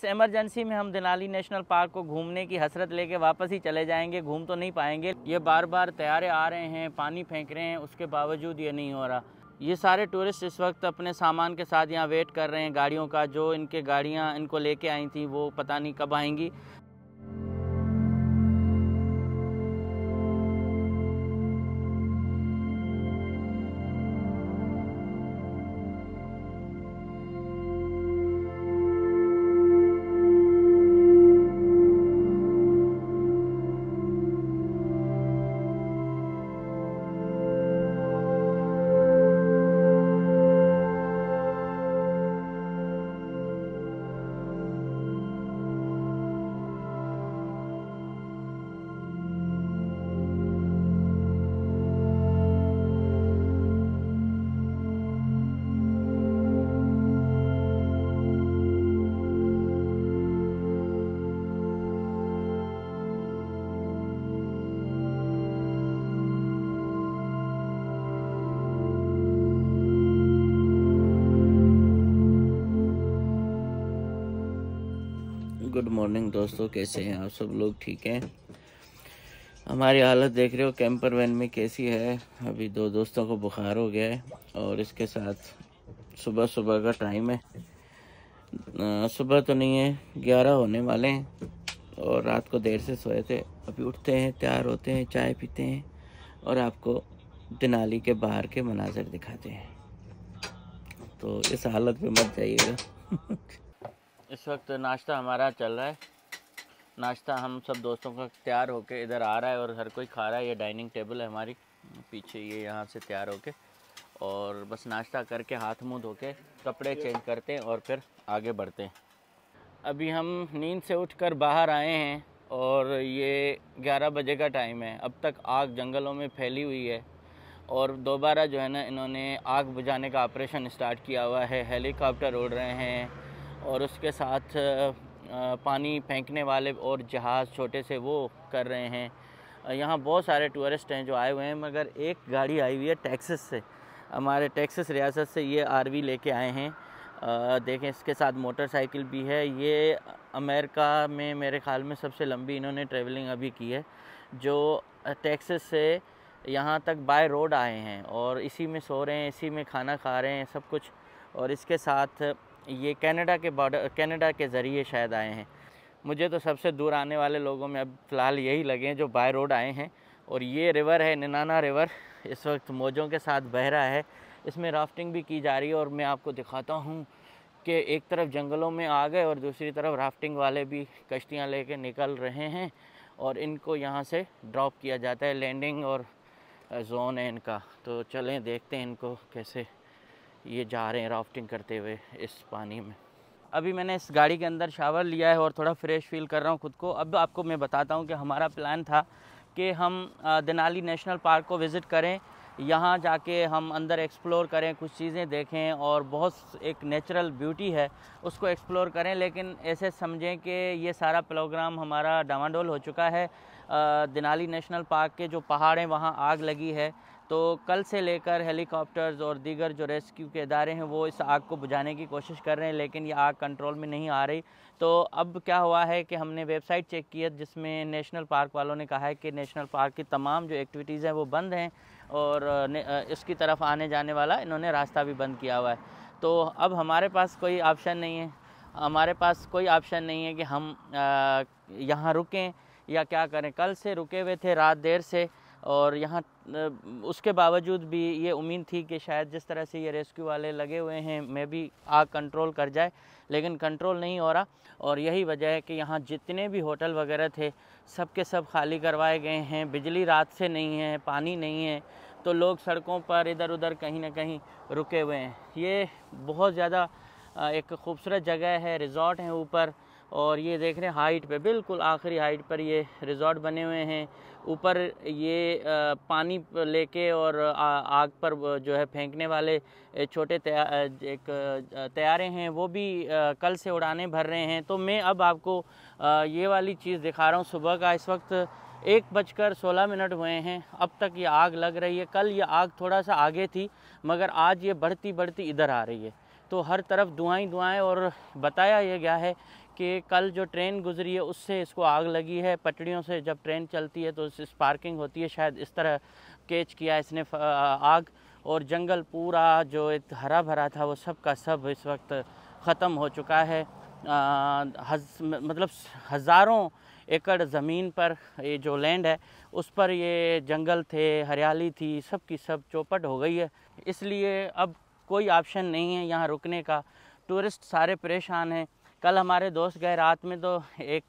इस इमरजेंसी में हम देनाली नेशनल पार्क को घूमने की हसरत लेके वापस ही चले जाएंगे, घूम तो नहीं पाएंगे। ये बार बार तैयारे आ रहे हैं, पानी फेंक रहे हैं, उसके बावजूद ये नहीं हो रहा। ये सारे टूरिस्ट इस वक्त अपने सामान के साथ यहाँ वेट कर रहे हैं गाड़ियों का। जो इनके गाड़ियाँ इनको लेके आई थी वो पता नहीं कब आएंगी। गुड मॉर्निंग दोस्तों, कैसे हैं आप सब लोग? ठीक हैं? हमारी हालत देख रहे हो कैंपर वैन में कैसी है। अभी 2 दोस्तों को बुखार हो गया है और इसके साथ सुबह सुबह का टाइम है। सुबह तो नहीं है, 11 होने वाले हैं और रात को देर से सोए थे। अभी उठते हैं, तैयार होते हैं, चाय पीते हैं और आपको देनाली के बाहर के मनाज़र दिखाते हैं। तो इस हालत में मत जाइएगा। इस वक्त नाश्ता हमारा चल रहा है। नाश्ता हम सब दोस्तों का तैयार होके इधर आ रहा है और हर कोई खा रहा है। ये डाइनिंग टेबल है हमारी पीछे, ये यहाँ से तैयार होके और बस नाश्ता करके हाथ मुंह धो के कपड़े चेंज करते हैं और फिर आगे बढ़ते हैं। अभी हम नींद से उठकर बाहर आए हैं और ये 11 बजे का टाइम है। अब तक आग जंगलों में फैली हुई है और दोबारा जो है ना, इन्होंने आग बुझाने का ऑपरेशन स्टार्ट किया हुआ है। हेलीकॉप्टर उड़ रहे हैं और उसके साथ पानी फेंकने वाले और जहाज़ छोटे से वो कर रहे हैं। यहाँ बहुत सारे टूरिस्ट हैं जो आए हुए हैं, मगर एक गाड़ी आई हुई है टेक्सास से, हमारे टेक्सास रियासत से। ये आरवी लेके आए हैं। देखें, इसके साथ मोटरसाइकिल भी है। ये अमेरिका में मेरे ख़्याल में सबसे लंबी इन्होंने ट्रैवलिंग अभी की है, जो टेक्सास से यहाँ तक बाय रोड आए हैं और इसी में सो रहे हैं, इसी में खाना खा रहे हैं, सब कुछ। और इसके साथ ये कनाडा के बॉर्डर, कनाडा के ज़रिए शायद आए हैं। मुझे तो सबसे दूर आने वाले लोगों में अब फ़िलहाल यही लगे हैं जो बाय रोड आए हैं। और ये रिवर है ननाना रिवर, इस वक्त मौजों के साथ बह रहा है। इसमें राफ्टिंग भी की जा रही है और मैं आपको दिखाता हूँ कि एक तरफ जंगलों में आ गए और दूसरी तरफ राफ्टिंग वाले भी कश्तियाँ लेके निकल रहे हैं और इनको यहाँ से ड्रॉप किया जाता है। लैंडिंग और जोन है इनका। तो चलें देखते हैं इनको कैसे ये जा रहे हैं राफ्टिंग करते हुए इस पानी में। अभी मैंने इस गाड़ी के अंदर शावर लिया है और थोड़ा फ्रेश फील कर रहा हूँ खुद को। अब आपको मैं बताता हूँ कि हमारा प्लान था कि हम देनाली नेशनल पार्क को विज़िट करें, यहाँ जाके हम अंदर एक्सप्लोर करें, कुछ चीज़ें देखें और बहुत एक नेचुरल ब्यूटी है उसको एक्सप्लोर करें। लेकिन ऐसे समझें कि ये सारा प्रोग्राम हमारा डामाडोल हो चुका है। देनाली नेशनल पार्क के जो पहाड़ हैं वहाँ आग लगी है, तो कल से लेकर हेलीकॉप्टर्स और दीगर जो रेस्क्यू के इदारे हैं वो इस आग को बुझाने की कोशिश कर रहे हैं, लेकिन ये आग कंट्रोल में नहीं आ रही। तो अब क्या हुआ है कि हमने वेबसाइट चेक की है जिसमें नेशनल पार्क वालों ने कहा है कि नेशनल पार्क की तमाम जो एक्टिविटीज़ हैं वो बंद हैं और इसकी तरफ आने जाने वाला इन्होंने रास्ता भी बंद किया हुआ है। तो अब हमारे पास कोई ऑप्शन नहीं है, हमारे पास कोई ऑप्शन नहीं है कि हम यहाँ रुकें या क्या करें। कल से रुके हुए थे रात देर से और यहाँ उसके बावजूद भी ये उम्मीद थी कि शायद जिस तरह से ये रेस्क्यू वाले लगे हुए हैं मैं भी आग कंट्रोल कर जाए, लेकिन कंट्रोल नहीं हो रहा। और यही वजह है कि यहाँ जितने भी होटल वगैरह थे सब के सब खाली करवाए गए हैं। बिजली रात से नहीं है, पानी नहीं है, तो लोग सड़कों पर इधर उधर कहीं ना कहीं रुके हुए हैं। ये बहुत ज़्यादा एक खूबसूरत जगह है, रिज़ॉर्ट हैं ऊपर और ये देख रहे हैं हाइट पे, बिल्कुल आखिरी हाइट पर ये रिज़ॉर्ट बने हुए हैं। ऊपर ये पानी लेके और आग पर जो है फेंकने वाले छोटे तैयारे हैं वो भी कल से उड़ाने भर रहे हैं। तो मैं अब आपको ये वाली चीज़ दिखा रहा हूँ। सुबह का इस वक्त 1:16 हुए हैं, अब तक ये आग लग रही है। कल ये आग थोड़ा सा आगे थी मगर आज ये बढ़ती बढ़ती इधर आ रही है, तो हर तरफ धुआं ही धुआं है। और बताया ये गया है कि कल जो ट्रेन गुजरी है उससे इसको आग लगी है। पटरियों से जब ट्रेन चलती है तो स्पार्किंग होती है, शायद इस तरह कैच किया इसने आग। और जंगल पूरा जो एक हरा भरा था वो सब का सब इस वक्त ख़त्म हो चुका है। मतलब हज़ारों एकड़ ज़मीन पर ये जो लैंड है उस पर ये जंगल थे, हरियाली थी, सब की सब चौपट हो गई है। इसलिए अब कोई ऑप्शन नहीं है यहाँ रुकने का। टूरिस्ट सारे परेशान हैं। कल हमारे दोस्त गए रात में तो एक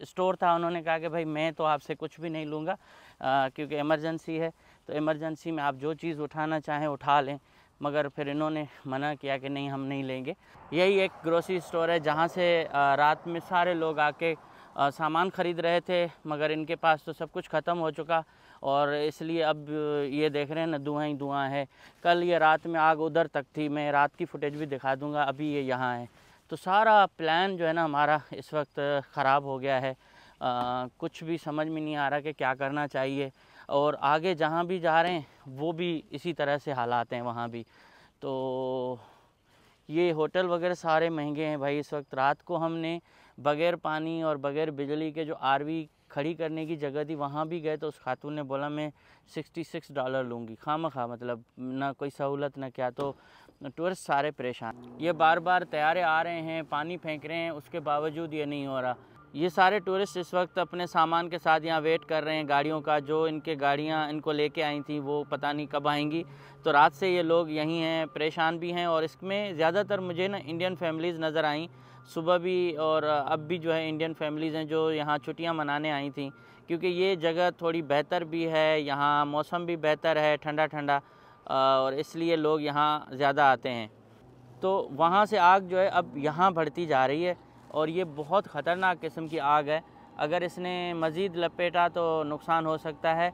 स्टोर था, उन्होंने कहा कि भाई मैं तो आपसे कुछ भी नहीं लूँगा क्योंकि इमरजेंसी है, तो इमरजेंसी में आप जो चीज़ उठाना चाहें उठा लें। मगर फिर इन्होंने मना किया कि नहीं, हम नहीं लेंगे। यही एक ग्रोसरी स्टोर है जहाँ से रात में सारे लोग आके सामान ख़रीद रहे थे, मगर इनके पास तो सब कुछ ख़त्म हो चुका और इसलिए अब ये देख रहे हैं ना, धुआं ही धुआं है। कल ये रात में आग उधर तक थी, मैं रात की फुटेज भी दिखा दूंगा। अभी ये यहाँ है। तो सारा प्लान जो है ना हमारा इस वक्त ख़राब हो गया है। कुछ भी समझ में नहीं आ रहा कि क्या करना चाहिए। और आगे जहाँ भी जा रहे हैं वो भी इसी तरह से हालात हैं वहाँ भी। तो ये होटल वगैरह सारे महंगे हैं भाई। इस वक्त रात को हमने बग़ैर पानी और बग़ैर बिजली के जो आरवी खड़ी करने की जगह थी वहाँ भी गए तो उस खातून ने बोला मैं $66 लूँगी, खामखा, मतलब ना कोई सहूलत ना क्या। तो टूरिस्ट सारे परेशान। ये बार बार तैयारे आ रहे हैं, पानी फेंक रहे हैं, उसके बावजूद ये नहीं हो रहा। ये सारे टूरिस्ट इस वक्त अपने सामान के साथ यहाँ वेट कर रहे हैं गाड़ियों का। जो इनके गाड़ियाँ इनको लेके आई थी वो पता नहीं कब आएंगी। तो रात से ये लोग यहीं हैं, परेशान भी हैं। और इसमें ज़्यादातर मुझे ना इंडियन फैमिलीज़ नज़र आईं सुबह भी, और अब भी जो है इंडियन फैमिलीज़ हैं जो यहाँ छुट्टियाँ मनाने आई थी, क्योंकि ये जगह थोड़ी बेहतर भी है, यहाँ मौसम भी बेहतर है, ठंडा ठंडा, और इसलिए लोग यहाँ ज़्यादा आते हैं। तो वहाँ से आग जो है अब यहाँ बढ़ती जा रही है और ये बहुत ख़तरनाक किस्म की आग है। अगर इसने मज़ीद लपेटा तो नुकसान हो सकता है।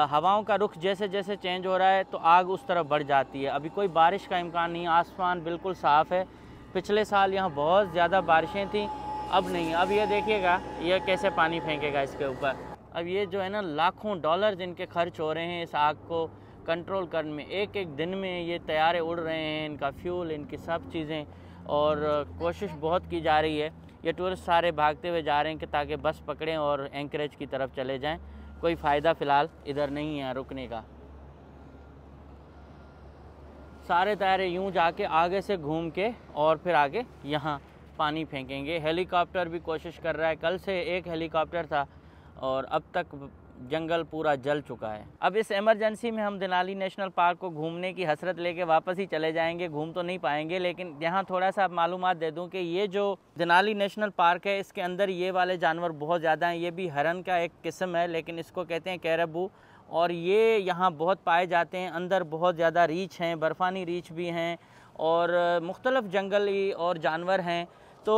हवाओं का रुख जैसे जैसे चेंज हो रहा है तो आग उस तरफ बढ़ जाती है। अभी कोई बारिश का इम्कान नहीं, आसमान बिल्कुल साफ़ है। पिछले साल यहाँ बहुत ज़्यादा बारिशें थीं, अब नहीं। अब ये देखिएगा ये कैसे पानी फेंकेगा इसके ऊपर। अब ये जो है ना लाखों डॉलर जिनके खर्च हो रहे हैं इस आग को कंट्रोल करने में, एक एक दिन में ये तैयारे उड़ रहे हैं, इनका फ्यूल, इनकी सब चीज़ें, और कोशिश बहुत की जा रही है। ये टूरिस्ट सारे भागते हुए जा रहे हैं कि ताकि बस पकड़ें और एंकरेज की तरफ चले जाएं। कोई फ़ायदा फ़िलहाल इधर नहीं है रुकने का। सारे तैयारे यूं जाके आगे से घूम के और फिर आगे यहाँ पानी फेंकेंगे। हेलीकॉप्टर भी कोशिश कर रहा है, कल से एक हेलीकॉप्टर था और अब तक जंगल पूरा जल चुका है। अब इस इमरजेंसी में हम देनाली नेशनल पार्क को घूमने की हसरत लेके वापस ही चले जाएंगे, घूम तो नहीं पाएंगे। लेकिन यहाँ थोड़ा सा मालूमात दे दूँ कि ये जो देनाली नेशनल पार्क है इसके अंदर ये वाले जानवर बहुत ज़्यादा हैं। ये भी हरन का एक किस्म है लेकिन इसको कहते हैं कैरबू, और ये यहाँ बहुत पाए जाते हैं। अंदर बहुत ज़्यादा रीछ हैं, बर्फ़ानी रीछ भी हैं और मुख्तलिफ़ जंगली और जानवर हैं। तो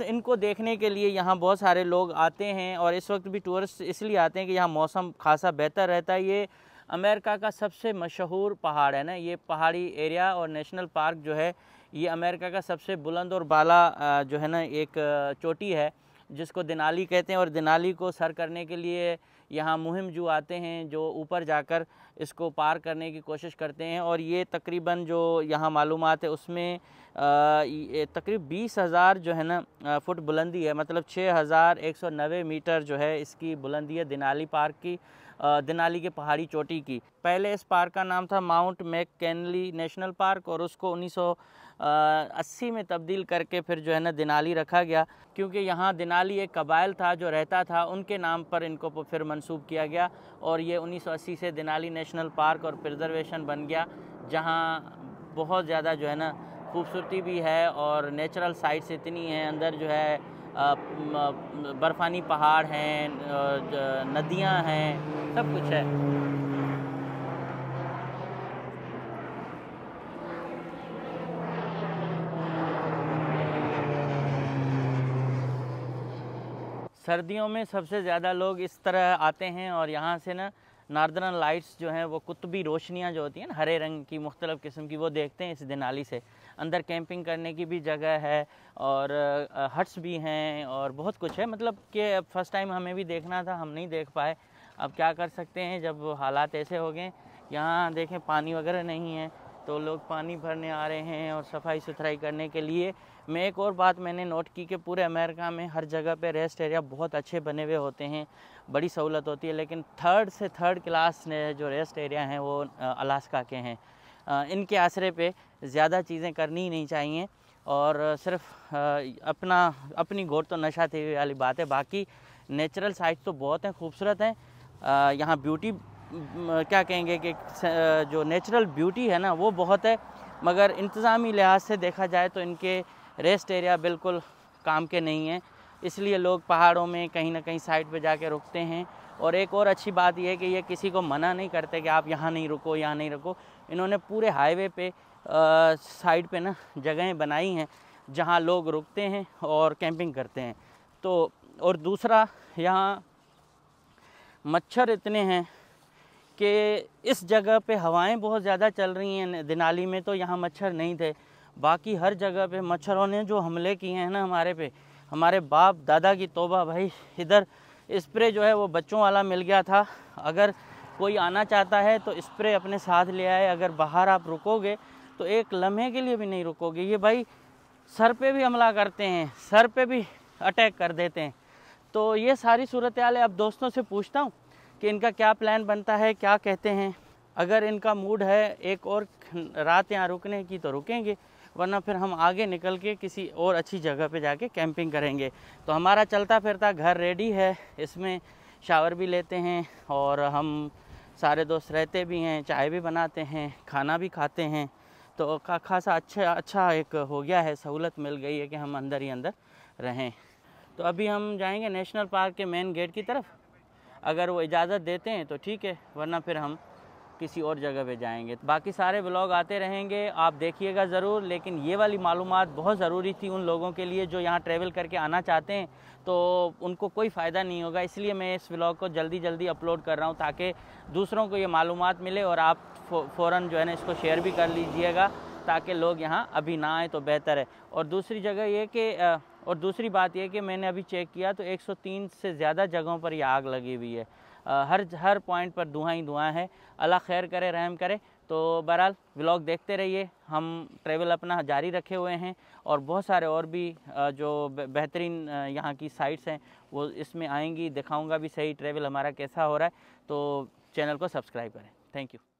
इनको देखने के लिए यहाँ बहुत सारे लोग आते हैं और इस वक्त भी टूरिस्ट इसलिए आते हैं कि यहाँ मौसम खासा बेहतर रहता है। ये अमेरिका का सबसे मशहूर पहाड़ है ना, ये पहाड़ी एरिया और नेशनल पार्क जो है ये अमेरिका का सबसे बुलंद और बाला जो है ना एक चोटी है जिसको देनाली कहते हैं। और देनाली को सर करने के लिए यहाँ मुहिम जो आते हैं जो ऊपर जाकर इसको पार करने की कोशिश करते हैं। और ये तकरीबन जो यहाँ मालूमात है उसमें तकरीब 20,000 जो है ना फुट बुलंदी है, मतलब 6,190 मीटर जो है इसकी बुलंदी है देनाली पार्क की, देनाली के पहाड़ी चोटी की। पहले इस पार्क का नाम था माउंट मैककिनली नेशनल पार्क और उसको 1980 में तब्दील करके फिर जो है ना देनाली रखा गया, क्योंकि यहाँ देनाली एक कबाइल था जो रहता था, उनके नाम पर इनको फिर मंसूब किया गया और ये 1980 से देनाली नेशनल पार्क और प्रिजर्वेशन बन गया, जहाँ बहुत ज़्यादा जो है ना खूबसूरती भी है और नेचुरल साइट्स इतनी हैं। अंदर जो है बर्फ़ानी पहाड़ हैं, नदियाँ हैं, सब कुछ है। सर्दियों में सबसे ज़्यादा लोग इस तरह आते हैं और यहाँ से ना नार्दर्न लाइट्स जो हैं वो कुतुबी रोशनियाँ जो होती हैं ना हरे रंग की मुख्तलिफ़ किस्म की, वो देखते हैं इस देनाली से। अंदर कैंपिंग करने की भी जगह है और हट्स भी हैं और बहुत कुछ है। मतलब कि फ़र्स्ट टाइम हमें भी देखना था, हम नहीं देख पाए। अब क्या कर सकते हैं जब हालात ऐसे हो गए। यहाँ देखें पानी वगैरह नहीं है तो लोग पानी भरने आ रहे हैं और सफाई सुथराई करने के लिए मैं एक और बात मैंने नोट की कि पूरे अमेरिका में हर जगह पे रेस्ट एरिया बहुत अच्छे बने हुए होते हैं, बड़ी सहूलत होती है, लेकिन थर्ड क्लास जो रेस्ट एरिया हैं वो अलास्का के हैं। इनके आसरे पे ज़्यादा चीज़ें करनी ही नहीं चाहिए और सिर्फ अपनी गोर तो नशा थी वाली बात है। बाकी नेचुरल साइट तो बहुत हैं, खूबसूरत हैं। यहाँ ब्यूटी क्या कहेंगे कि जो नेचुरल ब्यूटी है ना वो बहुत है, मगर इंतज़ामी लिहाज से देखा जाए तो इनके रेस्ट एरिया बिल्कुल काम के नहीं हैं। इसलिए लोग पहाड़ों में कहीं ना कहीं साइड पे जाके रुकते हैं। और एक और अच्छी बात यह है कि ये किसी को मना नहीं करते कि आप यहाँ नहीं रुको, यहाँ नहीं रुको। इन्होंने पूरे हाईवे पे साइड पे ना जगहें बनाई हैं जहाँ लोग रुकते हैं और कैंपिंग करते हैं। तो और दूसरा, यहाँ मच्छर इतने हैं कि इस जगह पे हवाएं बहुत ज़्यादा चल रही हैं। देनाली में तो यहाँ मच्छर नहीं थे, बाकी हर जगह पे मच्छरों ने जो हमले किए हैं ना हमारे पे, हमारे बाप दादा की तौबा भाई। इधर स्प्रे जो है वो बच्चों वाला मिल गया था। अगर कोई आना चाहता है तो स्प्रे अपने साथ ले आए। अगर बाहर आप रुकोगे तो एक लम्हे के लिए भी नहीं रुकोगे। ये भाई सर पे भी हमला करते हैं, सर पे भी अटैक कर देते हैं। तो ये सारी सूरत हाल है। अब दोस्तों से पूछता हूँ कि इनका क्या प्लान बनता है, क्या कहते हैं। अगर इनका मूड है एक और रात यहाँ रुकने की तो रुकेंगे, वरना फिर हम आगे निकल के किसी और अच्छी जगह पे जाके कैंपिंग करेंगे। तो हमारा चलता फिरता घर रेडी है, इसमें शावर भी लेते हैं और हम सारे दोस्त रहते भी हैं, चाय भी बनाते हैं, खाना भी खाते हैं। तो खासा अच्छा एक हो गया है, सहूलत मिल गई है कि हम अंदर ही अंदर रहें। तो अभी हम जाएंगे नेशनल पार्क के मेन गेट की तरफ। अगर वो इजाज़त देते हैं तो ठीक है, वरना फिर हम किसी और जगह पे जाएंगे। बाकी सारे व्लॉग आते रहेंगे, आप देखिएगा ज़रूर। लेकिन ये वाली मालूमात बहुत ज़रूरी थी उन लोगों के लिए जो यहाँ ट्रैवल करके आना चाहते हैं, तो उनको कोई फ़ायदा नहीं होगा। इसलिए मैं इस व्लॉग को जल्दी अपलोड कर रहा हूँ ताकि दूसरों को ये मालूमात मिले और आप फ़ौरन जो है ना इसको शेयर भी कर लीजिएगा ताकि लोग यहाँ अभी ना आए तो बेहतर है। और दूसरी जगह ये कि और दूसरी बात यह कि मैंने अभी चेक किया तो 103 से ज़्यादा जगहों पर यह आग लगी हुई है। हर पॉइंट पर धुआं ही धुआं है। अल्लाह खैर करे, रहम करे। तो बहरहाल व्लॉग देखते रहिए, हम ट्रैवल अपना जारी रखे हुए हैं और बहुत सारे और भी जो बेहतरीन यहाँ की साइट्स हैं वो इसमें आएंगी। दिखाऊंगा भी सही ट्रैवल हमारा कैसा हो रहा है। तो चैनल को सब्सक्राइब करें। Thank you.